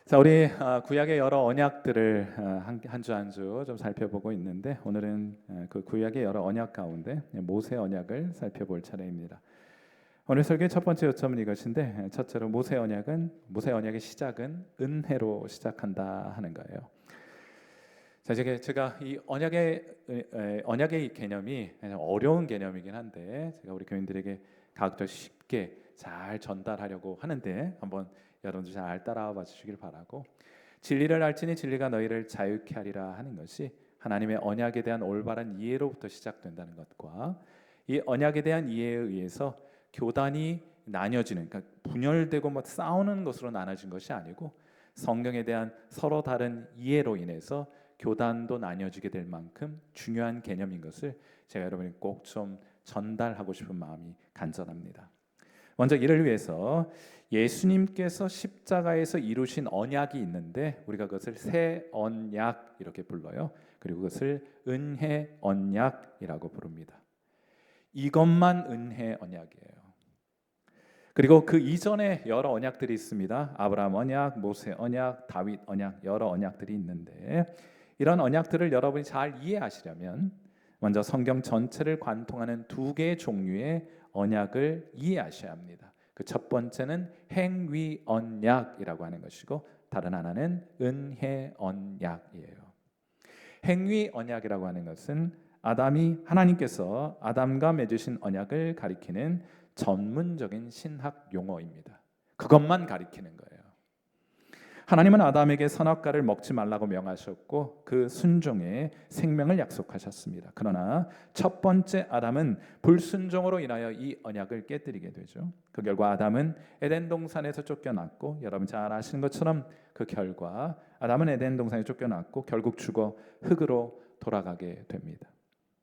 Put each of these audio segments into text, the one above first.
자, 우리 구약의 여러 언약들을 한 주 한 주 좀 살펴보고 있는데 오늘은 그 구약의 여러 언약 가운데 모세 언약을 살펴볼 차례입니다. 오늘 설교의 첫 번째 요점은 이것인데, 첫째로 모세 언약의 시작은 은혜로 시작한다 하는 거예요. 자, 제가 이 언약의 이 개념이 어려운 개념이긴 한데 제가 우리 교인들에게 가급적 쉽게 잘 전달하려고 하는데 한번 여러분들 잘 따라와 봐 주시길 바라고, 진리를 알지니 진리가 너희를 자유케 하리라 하는 것이 하나님의 언약에 대한 올바른 이해로부터 시작된다는 것과, 이 언약에 대한 이해에 의해서 교단이 나뉘어지는, 그러니까 분열되고 뭐 싸우는 것으로 나눠진 것이 아니고 성경에 대한 서로 다른 이해로 인해서 교단도 나뉘어지게 될 만큼 중요한 개념인 것을 제가 여러분이 꼭 좀 전달하고 싶은 마음이 간절합니다. 먼저 이를 위해서 예수님께서 십자가에서 이루신 언약이 있는데 우리가 그것을 새 언약 이렇게 불러요. 그리고 그것을 은혜 언약이라고 부릅니다. 이것만 은혜 언약이에요. 그리고 그 이전에 여러 언약들이 있습니다. 아브라함 언약, 모세 언약, 다윗 언약, 여러 언약들이 있는데 이런 언약들을 여러분이 잘 이해하시려면 먼저 성경 전체를 관통하는 두 개의 종류의 언약을 이해하셔야 합니다. 그 첫 번째는 행위 언약이라고 하는 것이고, 다른 하나는 은혜 언약이에요. 행위 언약이라고 하는 것은 하나님께서 아담과 맺으신 언약을 가리키는 전문적인 신학 용어입니다. 그것만 가리키는 거예요. 하나님은 아담에게 선악과를 먹지 말라고 명하셨고 그 순종에 생명을 약속하셨습니다. 그러나 첫 번째 아담은 불순종으로 인하여 이 언약을 깨뜨리게 되죠. 그 결과 아담은 에덴 동산에서 쫓겨났고, 여러분 잘 아시는 것처럼 그 결과 아담은 에덴 동산에 쫓겨났고 결국 죽어 흙으로 돌아가게 됩니다.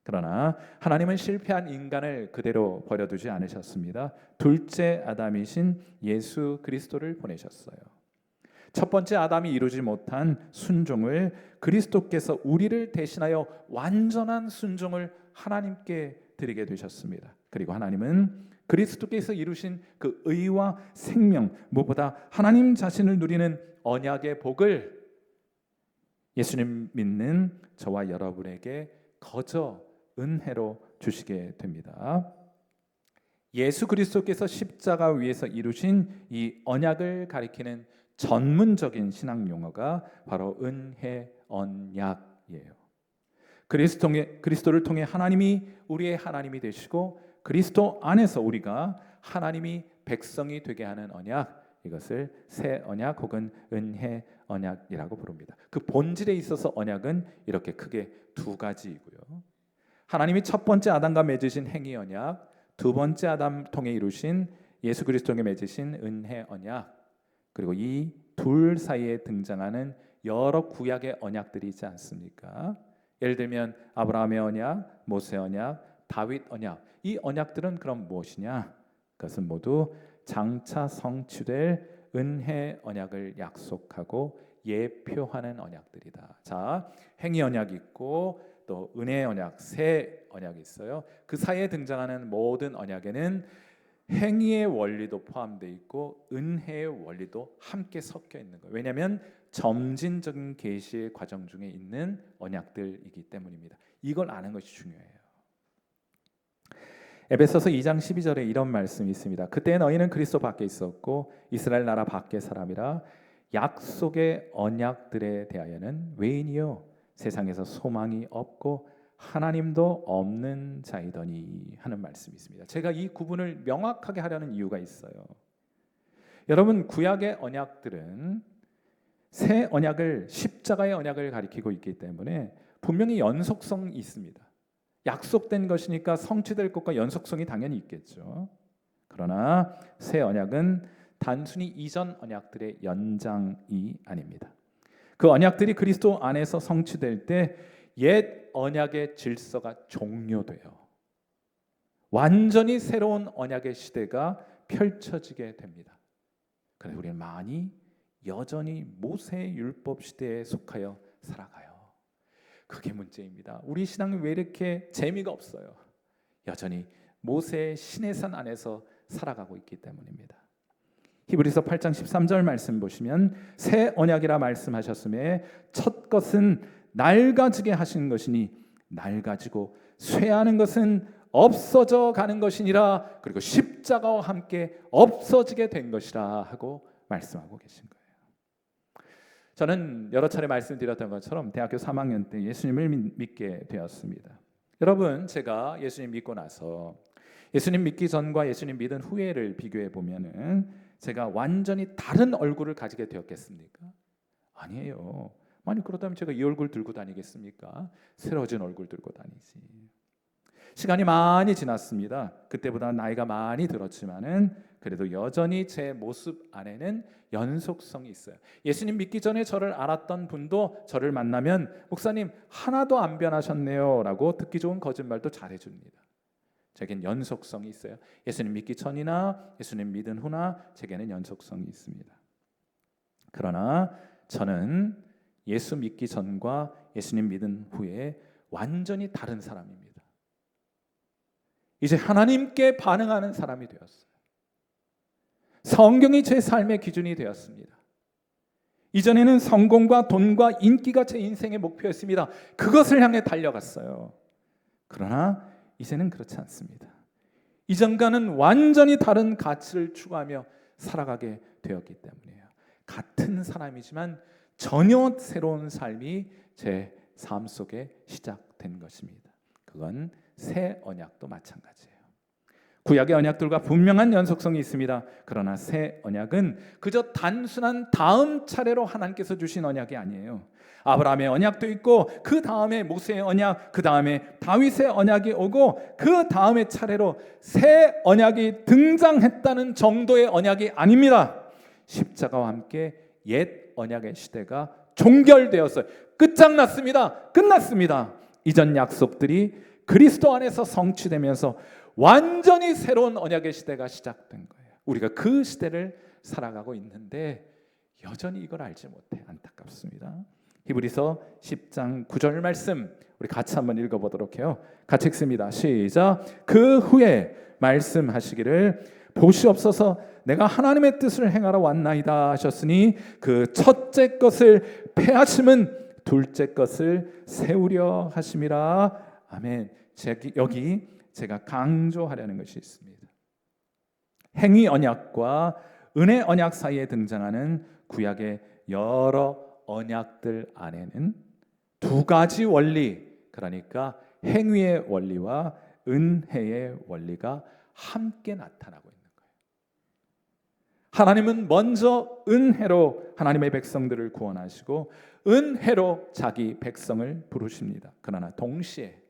그러나 하나님은 실패한 인간을 그대로 버려두지 않으셨습니다. 둘째 아담이신 예수 그리스도를 보내셨어요. 첫 번째 아담이 이루지 못한 순종을 그리스도께서 우리를 대신하여 완전한 순종을 하나님께 드리게 되셨습니다. 그리고 하나님은 그리스도께서 이루신 그 의와 생명, 무엇보다 하나님 자신을 누리는 언약의 복을 예수님 믿는 저와 여러분에게 거저 은혜로 주시게 됩니다. 예수 그리스도께서 십자가 위에서 이루신 이 언약을 가리키는 전문적인 신학 용어가 바로 은혜 언약이에요. 그리스도를 통해 하나님이 우리의 하나님이 되시고 그리스도 안에서 우리가 하나님이 백성이 되게 하는 언약, 이것을 새 언약 혹은 은혜 언약이라고 부릅니다. 그 본질에 있어서 언약은 이렇게 크게 두 가지이고요. 하나님이 첫 번째 아담과 맺으신 행위 언약, 두 번째 아담 통해 이루신 예수 그리스도에 맺으신 은혜 언약, 그리고 이 둘 사이에 등장하는 여러 구약의 언약들이 있지 않습니까? 예를 들면 아브라함의 언약, 모세 언약, 다윗 언약. 이 언약들은 그럼 무엇이냐? 그것은 모두 장차 성취될 은혜 언약을 약속하고 예표하는 언약들이다. 자, 행위 언약이 있고 또 은혜 언약, 새 언약이 있어요. 그 사이에 등장하는 모든 언약에는 행위의 원리도 포함되어 있고 은혜의 원리도 함께 섞여 있는 거예요. 왜냐하면 점진적인 계시의 과정 중에 있는 언약들이기 때문입니다. 이걸 아는 것이 중요해요. 에베소서 2장 12절에 이런 말씀이 있습니다. 그때 너희는 그리스도 밖에 있었고 이스라엘 나라 밖의 사람이라 약속의 언약들에 대하여는 외인이요 세상에서 소망이 없고 하나님도 없는 자이더니 하는 말씀이 있습니다. 제가 이 구분을 명확하게 하려는 이유가 있어요. 여러분, 구약의 언약들은 새 언약을, 십자가의 언약을 가리키고 있기 때문에 분명히 연속성이 있습니다. 약속된 것이니까 성취될 것과 연속성이 당연히 있겠죠. 그러나 새 언약은 단순히 이전 언약들의 연장이 아닙니다. 그 언약들이 그리스도 안에서 성취될 때 옛 언약의 질서가 종료돼요. 완전히 새로운 언약의 시대가 펼쳐지게 됩니다. 그런데 우리는 많이 여전히 모세 율법 시대에 속하여 살아가요. 그게 문제입니다. 우리 신앙이 왜 이렇게 재미가 없어요? 여전히 모세의 시내산 안에서 살아가고 있기 때문입니다. 히브리서 8장 13절 말씀 보시면 새 언약이라 말씀하셨음에 첫 것은 낡아지게 하신 것이니 낡아지고 쇠하는 것은 없어져 가는 것이니라. 그리고 십자가와 함께 없어지게 된 것이라 하고 말씀하고 계신 거예요. 저는 여러 차례 말씀드렸던 것처럼 대학교 3학년 때 예수님을 믿게 되었습니다. 여러분, 제가 예수님 믿고 나서 예수님 믿기 전과 예수님 믿은 후에를 비교해 보면은 제가 완전히 다른 얼굴을 가지게 되었겠습니까? 아니에요. 만약 그렇다면 제가 이 얼굴 들고 다니겠습니까? 새로워진 얼굴 들고 다니지. 시간이 많이 지났습니다. 그때보다 나이가 많이 들었지만은 그래도 여전히 제 모습 안에는 연속성이 있어요. 예수님 믿기 전에 저를 알았던 분도 저를 만나면 목사님 하나도 안 변하셨네요 라고 듣기 좋은 거짓말도 잘해줍니다. 제겐 연속성이 있어요. 예수님 믿기 전이나 예수님 믿은 후나 제게는 연속성이 있습니다. 그러나 저는 예수 믿기 전과 예수님 믿은 후에 완전히 다른 사람입니다. 이제 하나님께 반응하는 사람이 되었어요. 성경이 제 삶의 기준이 되었습니다. 이전에는 성공과 돈과 인기가 제 인생의 목표였습니다. 그것을 향해 달려갔어요. 그러나 이제는 그렇지 않습니다. 이전과는 완전히 다른 가치를 추구하며 살아가게 되었기 때문이에요. 같은 사람이지만 전혀 새로운 삶이 제 삶 속에 시작된 것입니다. 그건 새 언약도 마찬가지예요. 구약의 언약들과 분명한 연속성이 있습니다. 그러나 새 언약은 그저 단순한 다음 차례로 하나님께서 주신 언약이 아니에요. 아브라함의 언약도 있고 그 다음에 모세의 언약, 그 다음에 다윗의 언약이 오고 그 다음에 차례로 새 언약이 등장했다는 정도의 언약이 아닙니다. 십자가와 함께 옛 언약의 시대가 종결되었어요. 끝장났습니다. 끝났습니다. 이전 약속들이 그리스도 안에서 성취되면서 완전히 새로운 언약의 시대가 시작된 거예요. 우리가 그 시대를 살아가고 있는데 여전히 이걸 알지 못해 안타깝습니다. 히브리서 10장 9절 말씀 우리 같이 한번 읽어보도록 해요. 같이 읽습니다. 시작. 그 후에 말씀하시기를 보시옵소서 내가 하나님의 뜻을 행하러 왔나이다 하셨으니 그 첫째 것을 폐하심은 둘째 것을 세우려 하심이라. 아멘. 여기 제가 강조하려는 것이 있습니다. 행위 언약과 은혜 언약 사이에 등장하는 구약의 여러 언약들 안에는 두 가지 원리, 그러니까 행위의 원리와 은혜의 원리가 함께 나타나고 있는 거예요. 하나님은 먼저 은혜로 하나님의 백성들을 구원하시고 은혜로 자기 백성을 부르십니다. 그러나 동시에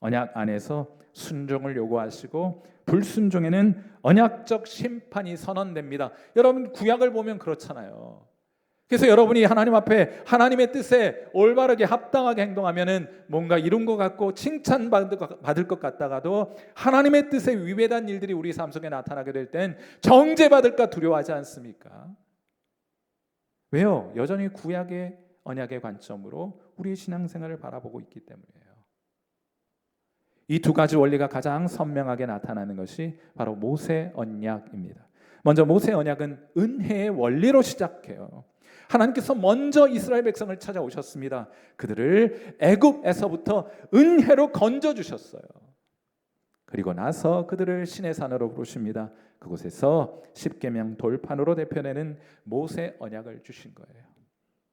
언약 안에서 순종을 요구하시고 불순종에는 언약적 심판이 선언됩니다. 여러분 구약을 보면 그렇잖아요. 그래서 여러분이 하나님 앞에 하나님의 뜻에 올바르게 합당하게 행동하면은 뭔가 이룬 것 같고 칭찬받을 것 같다가도 하나님의 뜻에 위배된 일들이 우리 삶 속에 나타나게 될 땐 정죄받을까 두려워하지 않습니까? 왜요? 여전히 구약의 언약의 관점으로 우리의 신앙생활을 바라보고 있기 때문이에요. 이 두 가지 원리가 가장 선명하게 나타나는 것이 바로 모세 언약입니다. 먼저 모세 언약은 은혜의 원리로 시작해요. 하나님께서 먼저 이스라엘 백성을 찾아오셨습니다. 그들을 애굽에서부터 은혜로 건져주셨어요. 그리고 나서 그들을 신의 산으로 부르십니다. 그곳에서 십계명 돌판으로 대표되는 모세 언약을 주신 거예요.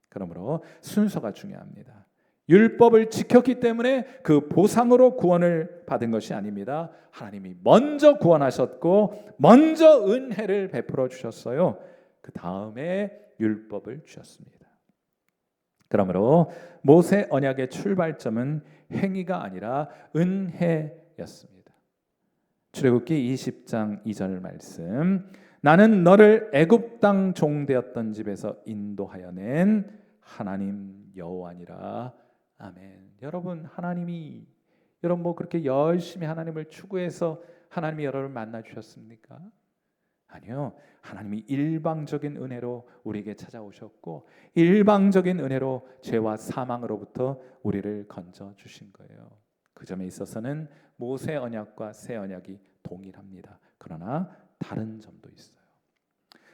그러므로 순서가 중요합니다. 율법을 지켰기 때문에 그 보상으로 구원을 받은 것이 아닙니다. 하나님이 먼저 구원하셨고 먼저 은혜를 베풀어 주셨어요. 그 다음에 율법을 주셨습니다. 그러므로 모세 언약의 출발점은 행위가 아니라 은혜였습니다. 출애굽기 20장 2절 말씀 나는 너를 애굽 땅 종되었던 집에서 인도하여 낸 하나님 여호와니라. 아멘. 여러분 하나님이 여러분 뭐 그렇게 열심히 하나님을 추구해서 하나님이 여러분을 만나 주셨습니까? 아니요. 하나님이 일방적인 은혜로 우리에게 찾아오셨고 일방적인 은혜로 죄와 사망으로부터 우리를 건져 주신 거예요. 그 점에 있어서는 모세 언약과 새 언약이 동일합니다. 그러나 다른 점도 있어요.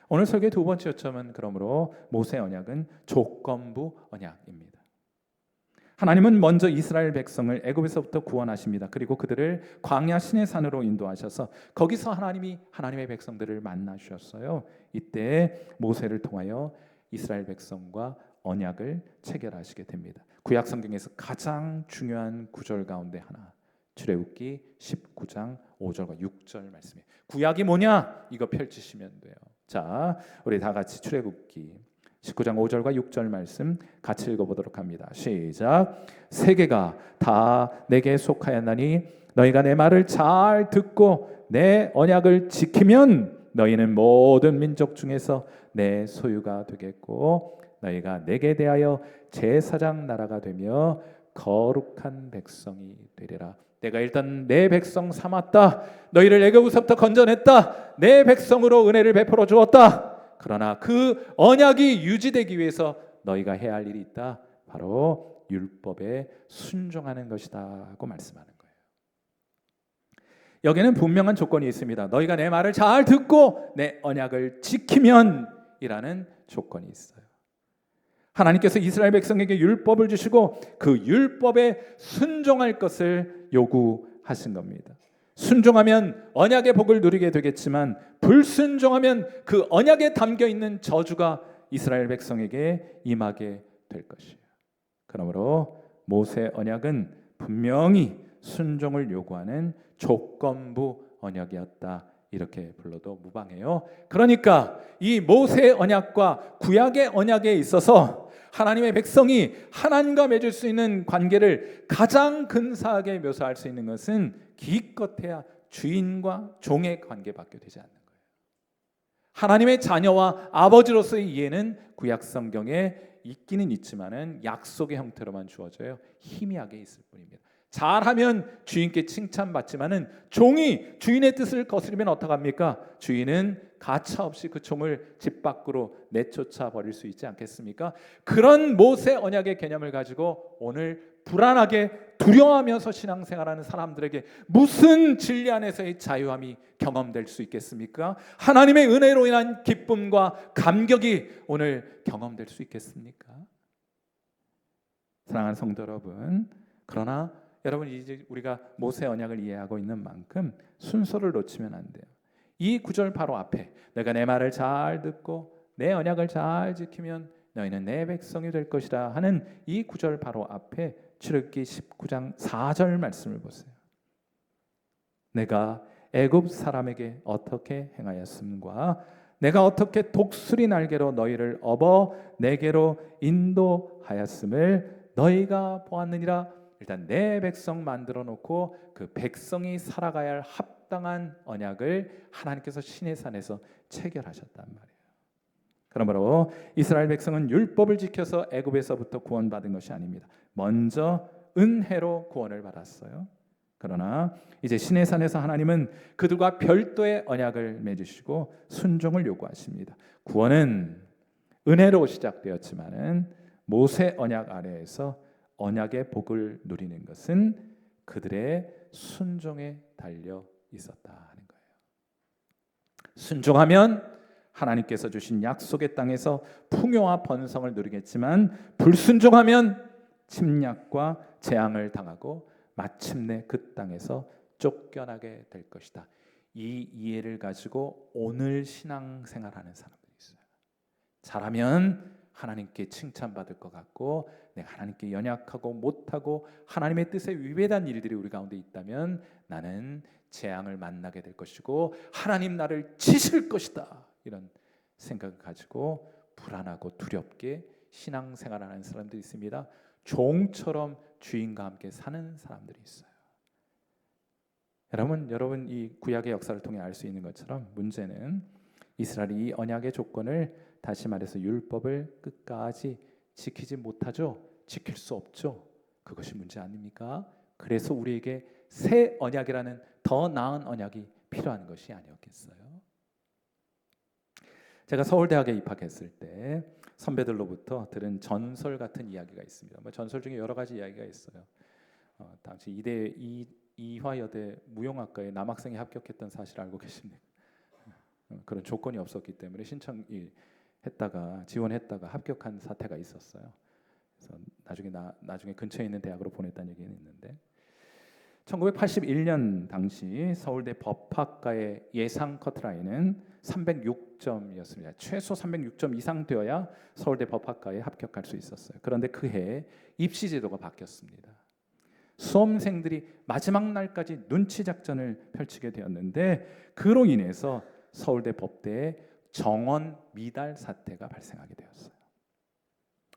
오늘 설교의 두 번째 요점은 그러므로 모세 언약은 조건부 언약입니다. 하나님은 먼저 이스라엘 백성을 애굽에서부터 구원하십니다. 그리고 그들을 광야 시내산으로 인도하셔서 거기서 하나님이 하나님의 백성들을 만나주셨어요. 이때 모세를 통하여 이스라엘 백성과 언약을 체결하시게 됩니다. 구약 성경에서 가장 중요한 구절 가운데 하나, 출애굽기 19장 5절과 6절 말씀이에요. 구약이 뭐냐? 이거 펼치시면 돼요. 자, 우리 다 같이 출애굽기 19장 5절과 6절 말씀 같이 읽어보도록 합니다. 시작. 세계가 다 내게 속하였나니 너희가 내 말을 잘 듣고 내 언약을 지키면 너희는 모든 민족 중에서 내 소유가 되겠고 너희가 내게 대하여 제사장 나라가 되며 거룩한 백성이 되리라. 내가 일단 내 백성 삼았다. 너희를 애굽에서부터 건져냈다. 내 백성으로 은혜를 베풀어 주었다. 그러나 그 언약이 유지되기 위해서 너희가 해야 할 일이 있다. 바로 율법에 순종하는 것이다고 말씀하는 거예요. 여기는 분명한 조건이 있습니다. 너희가 내 말을 잘 듣고 내 언약을 지키면 이라는 조건이 있어요. 하나님께서 이스라엘 백성에게 율법을 주시고 그 율법에 순종할 것을 요구하신 겁니다. 순종하면 언약의 복을 누리게 되겠지만 불순종하면 그 언약에 담겨 있는 저주가 이스라엘 백성에게 임하게 될 것이에요. 그러므로 모세 언약은 분명히 순종을 요구하는 조건부 언약이었다. 이렇게 불러도 무방해요. 그러니까 이 모세 언약과 구약의 언약에 있어서 하나님의 백성이 하나님과 맺을 수 있는 관계를 가장 근사하게 묘사할 수 있는 것은 기껏해야 주인과 종의 관계밖에 되지 않는 거예요. 하나님의 자녀와 아버지로서의 이해는 구약 성경에 있기는 있지만은 약속의 형태로만 주어져요. 희미하게 있을 뿐입니다. 잘하면 주인께 칭찬받지만은 종이 주인의 뜻을 거스르면 어떡합니까? 주인은 가차없이 그 종을 집 밖으로 내쫓아 버릴 수 있지 않겠습니까? 그런 모세 언약의 개념을 가지고 오늘 불안하게 두려워하면서 신앙생활하는 사람들에게 무슨 진리 안에서의 자유함이 경험될 수 있겠습니까? 하나님의 은혜로 인한 기쁨과 감격이 오늘 경험될 수 있겠습니까? 사랑하는 성도 여러분, 그러나 여러분 이제 우리가 모세 언약을 이해하고 있는 만큼 순서를 놓치면 안 돼요. 이 구절 바로 앞에 내가 내 말을 잘 듣고 내 언약을 잘 지키면 너희는 내 백성이 될 것이다 하는 이 구절 바로 앞에 출애굽기 19장 4절 말씀을 보세요. 내가 애굽 사람에게 어떻게 행하였음과 내가 어떻게 독수리 날개로 너희를 업어 내게로 인도하였음을 너희가 보았느니라. 일단 내 백성 만들어 놓고 그 백성이 살아가야 할 합당한 언약을 하나님께서 시내산에서 체결하셨단 말이에요. 그러므로 이스라엘 백성은 율법을 지켜서 애굽에서부터 구원받은 것이 아닙니다. 먼저 은혜로 구원을 받았어요. 그러나 이제 시내산에서 하나님은 그들과 별도의 언약을 맺으시고 순종을 요구하십니다. 구원은 은혜로 시작되었지만은 모세 언약 아래에서 언약의 복을 누리는 것은 그들의 순종에 달려 있었다는 거예요. 순종하면 하나님께서 주신 약속의 땅에서 풍요와 번성을 누리겠지만 불순종하면 침략과 재앙을 당하고 마침내 그 땅에서 쫓겨나게 될 것이다. 이 이해를 가지고 오늘 신앙생활하는 사람들이 있어요. 잘하면 하나님께 칭찬받을 것 같고 내가 하나님께 연약하고 못하고 하나님의 뜻에 위배된 일들이 우리 가운데 있다면 나는 재앙을 만나게 될 것이고 하나님 나를 치실 것이다. 이런 생각을 가지고 불안하고 두렵게 신앙생활하는 사람들이 있습니다. 종처럼 주인과 함께 사는 사람들이 있어요. 여러분 이 구약의 역사를 통해 알 수 있는 것처럼 문제는 이스라엘이 이 언약의 조건을 다시 말해서 율법을 끝까지 지키지 못하죠. 지킬 수 없죠. 그것이 문제 아닙니까? 그래서 우리에게 새 언약이라는 더 나은 언약이 필요한 것이 아니었겠어요? 제가 서울대학에 입학했을 때 선배들로부터 들은 전설 같은 이야기가 있습니다. 전설 중에 여러 가지 이야기가 있어요. 당시 이화여대 무용학과에 남학생이 합격했던 사실을 알고 계십니까? 그런 조건이 없었기 때문에 신청이 했다가 지원했다가 합격한 사태가 있었어요. 그래서 나중에 근처에 있는 대학으로 보냈다는 얘기는 있는데 1981년 당시 서울대 법학과의 예상 커트라인은 306점이었습니다. 최소 306점 이상 되어야 서울대 법학과에 합격할 수 있었어요. 그런데 그해 입시 제도가 바뀌었습니다. 수험생들이 마지막 날까지 눈치 작전을 펼치게 되었는데 그로 인해서 서울대 법대에 정원 미달 사태가 발생하게 되었어요.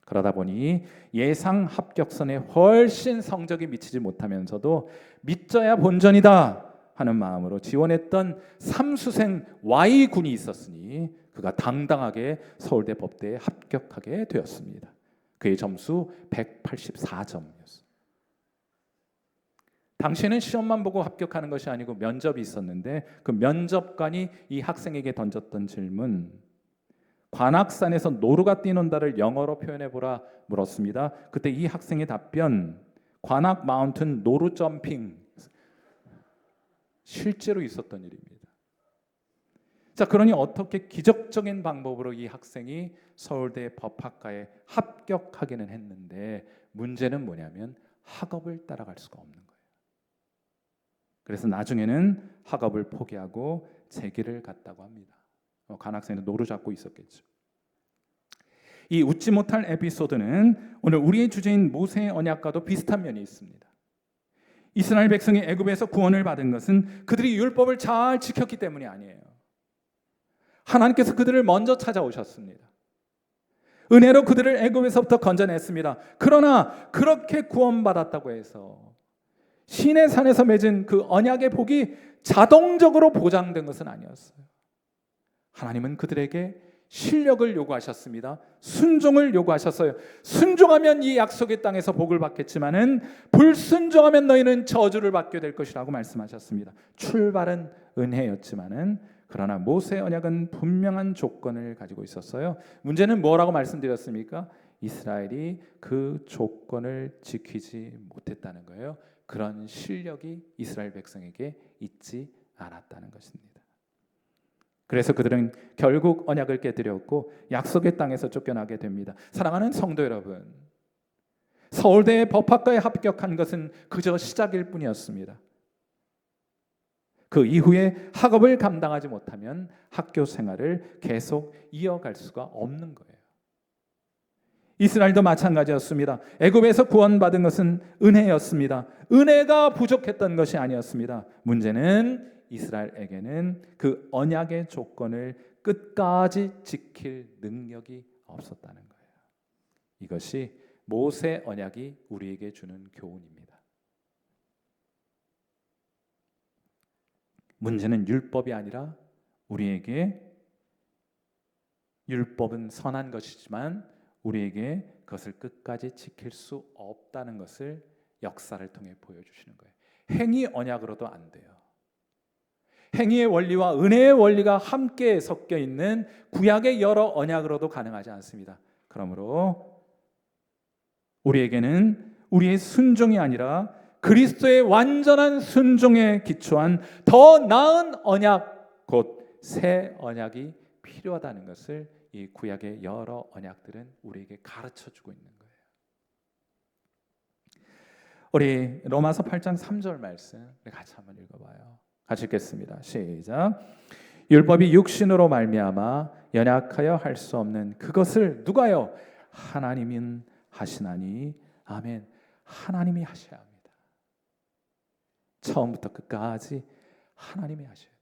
그러다 보니 예상 합격선에 훨씬 성적이 미치지 못하면서도 믿져야 본전이다 하는 마음으로 지원했던 삼수생 Y군이 있었으니 그가 당당하게 서울대 법대에 합격하게 되었습니다. 그의 점수 184점이었어요. 당시에는 시험만 보고 합격하는 것이 아니고 면접이 있었는데 그 면접관이 이 학생에게 던졌던 질문, 관악산에서 노루가 뛰논다를 영어로 표현해보라 물었습니다. 그때 이 학생의 답변, 관악 마운틴 노루 점핑, 실제로 있었던 일입니다. 자, 그러니 어떻게 기적적인 방법으로 이 학생이 서울대 법학과에 합격하기는 했는데 문제는 뭐냐면 학업을 따라갈 수가 없는 거예요. 그래서 나중에는 학업을 포기하고 제길을 갔다고 합니다. 관학생은 노루 잡고 있었겠죠. 이 웃지 못할 에피소드는 오늘 우리의 주제인 모세의 언약과도 비슷한 면이 있습니다. 이스라엘 백성이 애굽에서 구원을 받은 것은 그들이 율법을 잘 지켰기 때문이 아니에요. 하나님께서 그들을 먼저 찾아오셨습니다. 은혜로 그들을 애굽에서부터 건져냈습니다. 그러나 그렇게 구원받았다고 해서 시내 산에서 맺은 그 언약의 복이 자동적으로 보장된 것은 아니었어요. 하나님은 그들에게 실력을 요구하셨습니다. 순종을 요구하셨어요. 순종하면 이 약속의 땅에서 복을 받겠지만은 불순종하면 너희는 저주를 받게 될 것이라고 말씀하셨습니다. 출발은 은혜였지만은 그러나 모세의 언약은 분명한 조건을 가지고 있었어요. 문제는 뭐라고 말씀드렸습니까? 이스라엘이 그 조건을 지키지 못했다는 거예요. 그런 실력이 이스라엘 백성에게 있지 않았다는 것입니다. 그래서 그들은 결국 언약을 깨뜨렸고 약속의 땅에서 쫓겨나게 됩니다. 사랑하는 성도 여러분, 서울대 법학과에 합격한 것은 그저 시작일 뿐이었습니다. 그 이후에 학업을 감당하지 못하면 학교 생활을 계속 이어갈 수가 없는 거예요. 이스라엘도 마찬가지였습니다. 애굽에서 구원받은 것은 은혜였습니다. 은혜가 부족했던 것이 아니었습니다. 문제는 이스라엘에게는 그 언약의 조건을 끝까지 지킬 능력이 없었다는 거예요. 이것이 모세 언약이 우리에게 주는 교훈입니다. 문제는 율법이 아니라 우리에게 율법은 선한 것이지만 우리에게 그것을 끝까지 지킬 수 없다는 것을 역사를 통해 보여주시는 거예요. 행위 언약으로도 안 돼요. 행위의 원리와 은혜의 원리가 함께 섞여 있는 구약의 여러 언약으로도 가능하지 않습니다. 그러므로 우리에게는 우리의 순종이 아니라 그리스도의 완전한 순종에 기초한 더 나은 언약, 곧 새 언약이 필요하다는 것을 이 구약의 여러 언약들은 우리에게 가르쳐주고 있는 거예요. 우리 로마서 8장 3절 말씀 같이 한번 읽어봐요. 같이 읽겠습니다. 시작. 율법이 육신으로 말미암아 연약하여 할 수 없는 그것을 누가요? 하나님은 하시나니. 아멘. 하나님이 하셔야 합니다. 처음부터 끝까지 하나님이 하셔야 돼요.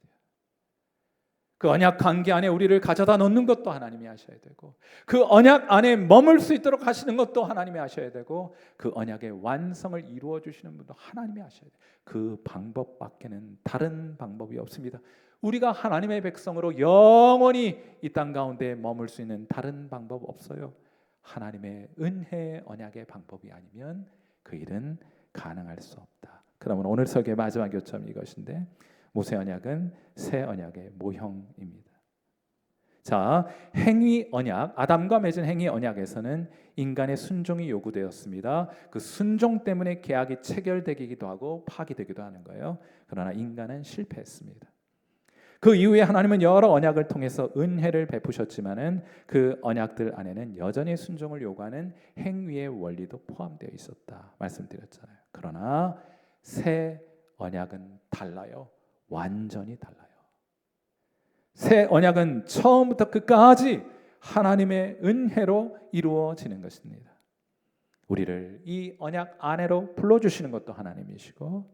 그 언약 관계 안에 우리를 가져다 놓는 것도 하나님이 하셔야 되고, 그 언약 안에 머물 수 있도록 하시는 것도 하나님이 하셔야 되고, 그 언약의 완성을 이루어 주시는 분도 하나님이 하셔야 돼요. 그 방법밖에는 다른 방법이 없습니다. 우리가 하나님의 백성으로 영원히 이 땅 가운데 머물 수 있는 다른 방법 없어요. 하나님의 은혜의 언약의 방법이 아니면 그 일은 가능할 수 없다. 그러면 오늘 설교의 마지막 요점이 이것인데, 모세 언약은 새 언약의 모형입니다. 자, 행위 언약, 아담과 맺은 행위 언약에서는 인간의 순종이 요구되었습니다. 그 순종 때문에 계약이 체결되기도 하고 파기되기도 하는 거예요. 그러나 인간은 실패했습니다. 그 이후에 하나님은 여러 언약을 통해서 은혜를 베푸셨지만은 그 언약들 안에는 여전히 순종을 요구하는 행위의 원리도 포함되어 있었다 말씀드렸잖아요. 그러나 새 언약은 달라요. 완전히 달라요. 새 언약은 처음부터 끝까지 하나님의 은혜로 이루어지는 것입니다. 우리를 이 언약 안으로 불러주시는 것도 하나님이시고,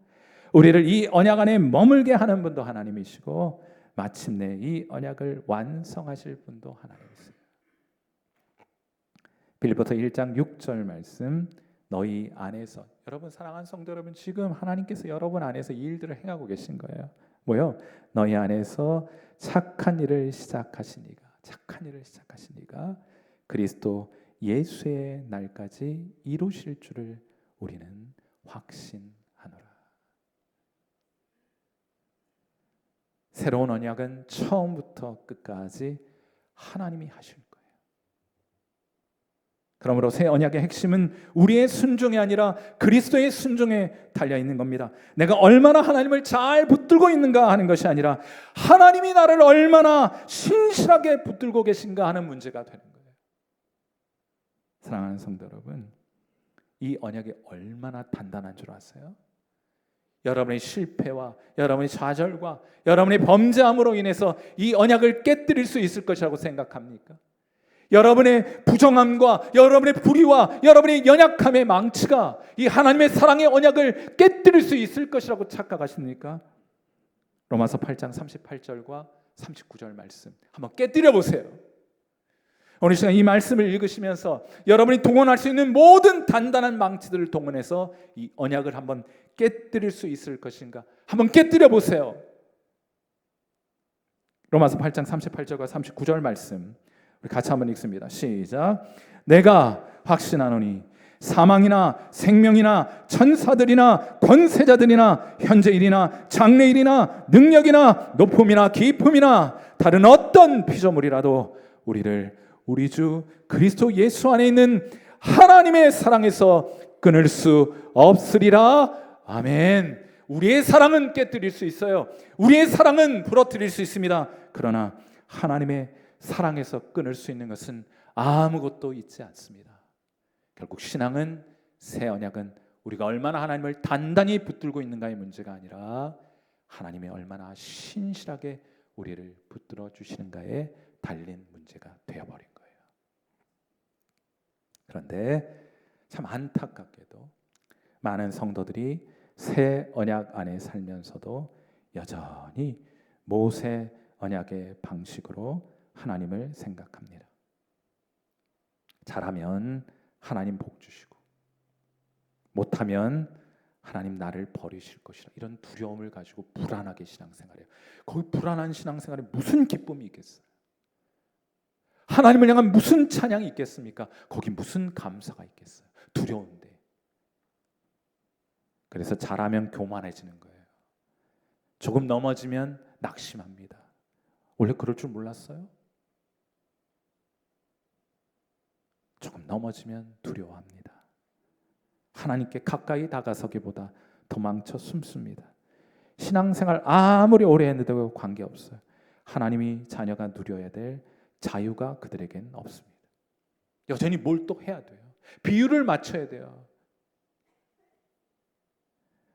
우리를 이 언약 안에 머물게 하는 분도 하나님이시고, 마침내 이 언약을 완성하실 분도 하나님이세요. 빌립보서 1장 6절 말씀, 너희 안에서, 여러분 사랑하는 성도 여러분, 지금 하나님께서 여러분 안에서 이 일들을 행하고 계신 거예요. 뭐요? 너희 안에서 착한 일을 시작하시니가, 착한 일을 시작하시니가 그리스도 예수의 날까지 이루실 줄을 우리는 확신하노라. 새로운 언약은 처음부터 끝까지 하나님이 하실 거예요. 그러므로 새 언약의 핵심은 우리의 순종이 아니라 그리스도의 순종에 달려 있는 겁니다. 내가 얼마나 하나님을 잘 붙들고 있는가 하는 것이 아니라 하나님이 나를 얼마나 신실하게 붙들고 계신가 하는 문제가 되는 거예요. 사랑하는 성도 여러분, 이 언약이 얼마나 단단한 줄 아세요? 여러분의 실패와 여러분의 좌절과 여러분의 범죄함으로 인해서 이 언약을 깨뜨릴 수 있을 것이라고 생각합니까? 여러분의 부정함과 여러분의 불의와 여러분의 연약함의 망치가 이 하나님의 사랑의 언약을 깨뜨릴 수 있을 것이라고 착각하십니까? 로마서 8장 38절과 39절 말씀 한번 깨뜨려 보세요. 오늘 시간 이 말씀을 읽으시면서 여러분이 동원할 수 있는 모든 단단한 망치들을 동원해서 이 언약을 한번 깨뜨릴 수 있을 것인가? 한번 깨뜨려 보세요. 로마서 8장 38절과 39절 말씀 우리 같이 한번 읽습니다. 시작. 내가 확신하노니 사망이나 생명이나 천사들이나 권세자들이나 현재일이나 장래일이나 능력이나 높음이나 깊음이나 다른 어떤 피조물이라도 우리를 우리 주 그리스도 예수 안에 있는 하나님의 사랑에서 끊을 수 없으리라. 아멘. 우리의 사랑은 깨뜨릴 수 있어요. 우리의 사랑은 부러뜨릴 수 있습니다. 그러나 하나님의 사랑에서 끊을 수 있는 것은 아무것도 있지 않습니다. 결국 신앙은, 새 언약은 우리가 얼마나 하나님을 단단히 붙들고 있는가의 문제가 아니라 하나님이 얼마나 신실하게 우리를 붙들어 주시는가에 달린 문제가 되어버린 거예요. 그런데 참 안타깝게도 많은 성도들이 새 언약 안에 살면서도 여전히 모세 언약의 방식으로 하나님을 생각합니다. 잘하면 하나님 복 주시고 못하면 하나님 나를 버리실 것이라, 이런 두려움을 가지고 불안하게 신앙생활해요. 거기 불안한 신앙생활에 무슨 기쁨이 있겠어요? 하나님을 향한 무슨 찬양이 있겠습니까? 거기 무슨 감사가 있겠어요? 두려운데. 그래서 잘하면 교만해지는 거예요. 조금 넘어지면 낙심합니다. 원래 그럴 줄 몰랐어요? 조금 넘어지면 두려워합니다. 하나님께 가까이 다가서기보다 도망쳐 숨습니다. 신앙생활 아무리 오래 했는데도 관계없어요. 하나님이 자녀가 누려야 될 자유가 그들에겐 없습니다. 여전히 뭘 또 해야 돼요. 비율을 맞춰야 돼요.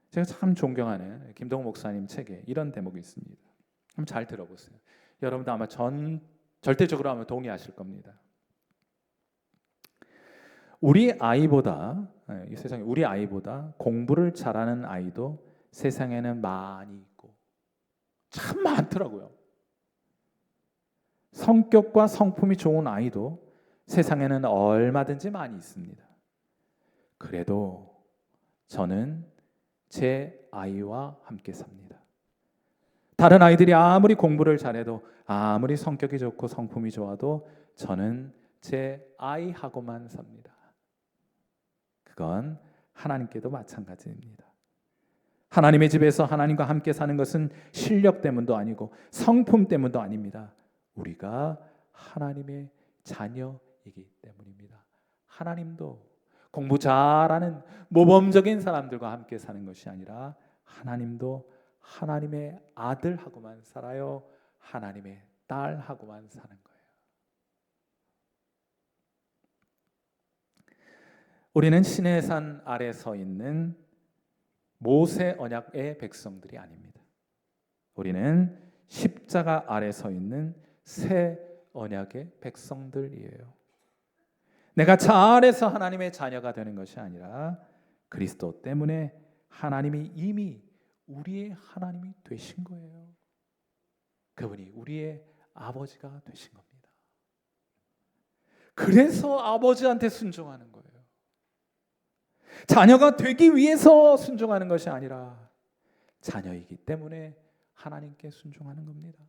제가 참 존경하는 김동욱 목사님 책에 이런 대목이 있습니다. 한번 잘 들어보세요. 여러분도 아마 절대적으로 아마 동의하실 겁니다. 우리 아이보다, 이 세상에 우리 아이보다 공부를 잘하는 아이도 세상에는 많이 있고 참 많더라고요. 성격과 성품이 좋은 아이도 세상에는 얼마든지 많이 있습니다. 그래도 저는 제 아이와 함께 삽니다. 다른 아이들이 아무리 공부를 잘해도, 아무리 성격이 좋고 성품이 좋아도 저는 제 아이하고만 삽니다. 그건 하나님께도 마찬가지입니다. 하나님의 집에서 하나님과 함께 사는 것은 실력 때문도 아니고 성품 때문도 아닙니다. 우리가 하나님의 자녀이기 때문입니다. 하나님도 공부 잘하는 모범적인 사람들과 함께 사는 것이 아니라 하나님도 하나님의 아들하고만 살아요. 하나님의 딸하고만 사는 거예요. 우리는 시내의 산 아래 서 있는 모세 언약의 백성들이 아닙니다. 우리는 십자가 아래 서 있는 새 언약의 백성들이에요. 내가 잘해서 하나님의 자녀가 되는 것이 아니라 그리스도 때문에 하나님이 이미 우리의 하나님이 되신 거예요. 그분이 우리의 아버지가 되신 겁니다. 그래서 아버지한테 순종하는 거예요. 자녀가 되기 위해서 순종하는 것이 아니라 자녀이기 때문에 하나님께 순종하는 겁니다.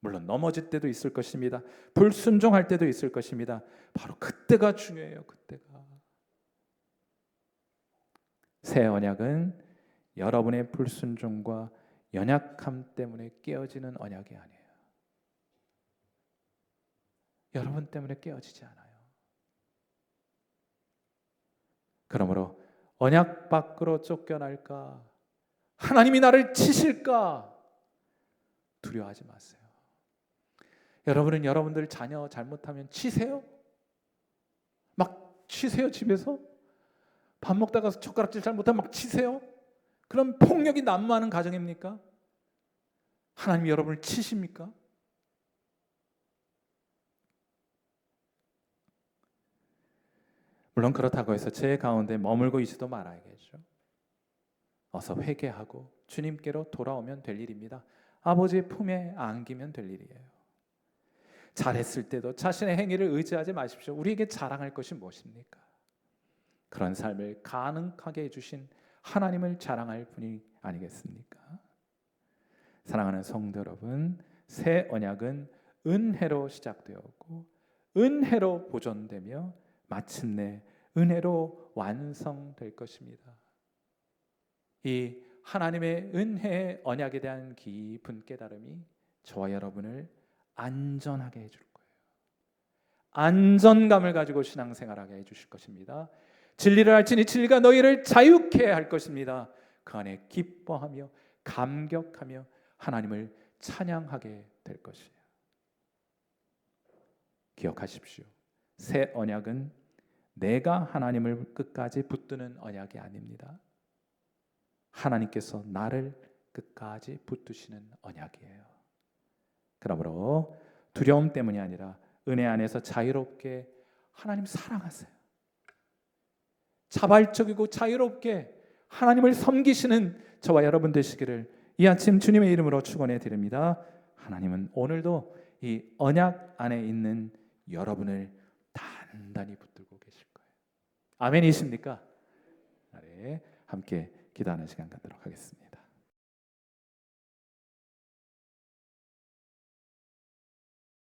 물론 넘어질 때도 있을 것입니다. 불순종할 때도 있을 것입니다. 바로 그때가 중요해요. 그때가. 새 언약은 여러분의 불순종과 연약함 때문에 깨어지는 언약이 아니에요. 여러분 때문에 깨어지지 않아요. 그러므로 언약 밖으로 쫓겨날까? 하나님이 나를 치실까? 두려워하지 마세요. 여러분은 여러분들 자녀 잘못하면 치세요? 막 치세요? 집에서? 밥 먹다가 젓가락질 잘못하면 막 치세요? 그럼 폭력이 난무하는 가정입니까? 하나님이 여러분을 치십니까? 물론 그렇다고 해서 제 가운데 머물고 있지도 말아야겠죠. 어서 회개하고 주님께로 돌아오면 될 일입니다. 아버지의 품에 안기면 될 일이에요. 잘했을 때도 자신의 행위를 의지하지 마십시오. 우리에게 자랑할 것이 무엇입니까? 그런 삶을 가능하게 해주신 하나님을 자랑할 분이 아니겠습니까? 사랑하는 성도 여러분, 새 언약은 은혜로 시작되었고 은혜로 보존되며 마침내 은혜로 완성될 것입니다. 이 하나님의 은혜의 언약에 대한 깊은 깨달음이 저와 여러분을 안전하게 해줄 거예요. 안전감을 가지고 신앙생활하게 해주실 것입니다. 진리를 알지니 진리가 너희를 자유케 할 것입니다. 그 안에 기뻐하며 감격하며 하나님을 찬양하게 될 것이에요. 기억하십시오. 새 언약은 내가 하나님을 끝까지 붙드는 언약이 아닙니다. 하나님께서 나를 끝까지 붙드시는 언약이에요. 그러므로 두려움 때문이 아니라 은혜 안에서 자유롭게 하나님 사랑하세요. 자발적이고 자유롭게 하나님을 섬기시는 저와 여러분 되시기를 이 아침 주님의 이름으로 축원해 드립니다. 하나님은 오늘도 이 언약 안에 있는 여러분을 단단히 붙들고 계실 거예요. 아멘이십니까? 네, 함께 기도하는 시간 갖도록 하겠습니다.